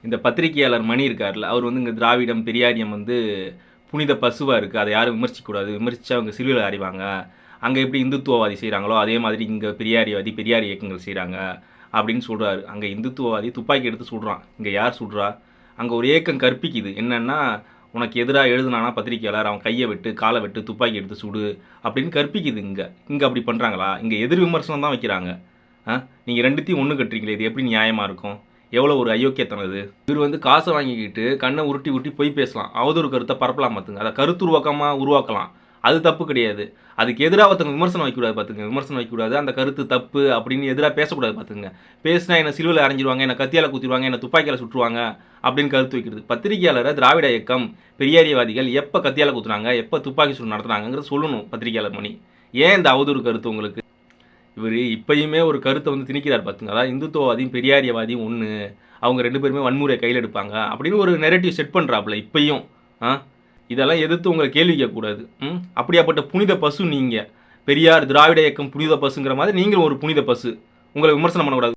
இந்த பத்திரிகையாளர் மணி இருக்கார்ல, அவர் வந்து இங்கே திராவிடம் பெரியாரியம் வந்து புனித பசுவாக இருக்குது, அதை யாரும் விமர்சிக்கக்கூடாது, விமர்சித்தா அவங்க சிலுவையில் அறைவாங்க, அங்கே எப்படி இந்துத்துவவாதி செய்கிறாங்களோ அதே மாதிரி இங்கே பெரியாரிவாதி பெரியார் இயக்கங்கள் செய்கிறாங்க அப்படின்னு சொல்கிறாரு. அங்கே இந்துத்துவவாதி துப்பாக்கி எடுத்து சுடுறான், இங்கே யார் சுடுறா? அங்கே ஒரு இயக்கம் கற்பிக்குது என்னென்னா, உனக்கு எதிராக எழுதுனானா பத்திரிகையாளர் அவன் கையை வெட்டு காலை வெட்டு துப்பாக்கி எடுத்து சுடு அப்படின்னு கற்பிக்குது. இங்கே அப்படி பண்ணுறாங்களா? இங்கே எதிர் விமர்சனம் தான் வைக்கிறாங்க. நீங்கள் ரெண்டுத்தையும் ஒன்று கட்டுறீங்களே, இது எப்படி நியாயமாக இருக்கும்? எவ்வளோ ஒரு அயோக்கியத்தனம் இது. இவர் வந்து காசை வாங்கிக்கிட்டு கண்ணை உருட்டி உருட்டி போய் பேசலாம், அவதூறு கருத்தை பரப்பலாம் பார்த்துங்க, அதை கருத்துருவாக்கமாக உருவாக்கலாம், அது தப்பு கிடையாது. அதுக்கு எதிராக ஒருத்தவங்க விமர்சனம் வைக்கக்கூடாது பார்த்துங்க, விமர்சனம் வைக்கக்கூடாது, அந்த கருத்து தப்பு அப்படின்னு எதிராக பேசக்கூடாது பார்த்துங்க. பேசினா என்னை சிலுவையில் அரைஞ்சிருவாங்க, என்னை கத்தியால் குத்திடுவாங்க, என்னை துப்பாக்கியால் சுட்டுருவாங்க அப்படின்னு கருத்து வைக்கிறது. பத்திரிகையாளரை திராவிட இயக்கம் பெரியாரியவாதிகள் எப்போ கத்தியால் குத்துனாங்க, எப்போ துப்பாக்கி சூடு நடத்துனாங்கிறது சொல்லணும் பத்திரிகையாளர் மணி. ஏன் இந்த அவதூறு கருத்து உங்களுக்கு? இவர் இப்பயுமே ஒரு கருத்தை வந்து திணிக்கிறார் பார்த்துங்க, அதாவது இந்துத்துவவாதியும் பெரியாரியவாதியும் ஒன்று, அவங்க ரெண்டு பேருமே வன்முறையை கையில் எடுப்பாங்க அப்படின்னு ஒரு நெரேட்டிவ் செட் பண்ணுறாப்புல இப்பயும். இதெல்லாம் எதிர்த்து உங்களை கேள்வி கேட்கக்கூடாது. அப்படியாப்பட்ட புனித பசு நீங்கள், பெரியார் திராவிட இயக்கம் புனித பசுங்கிற மாதிரி நீங்களும் ஒரு புனித பசு, உங்களை விமர்சனம் பண்ணக்கூடாது.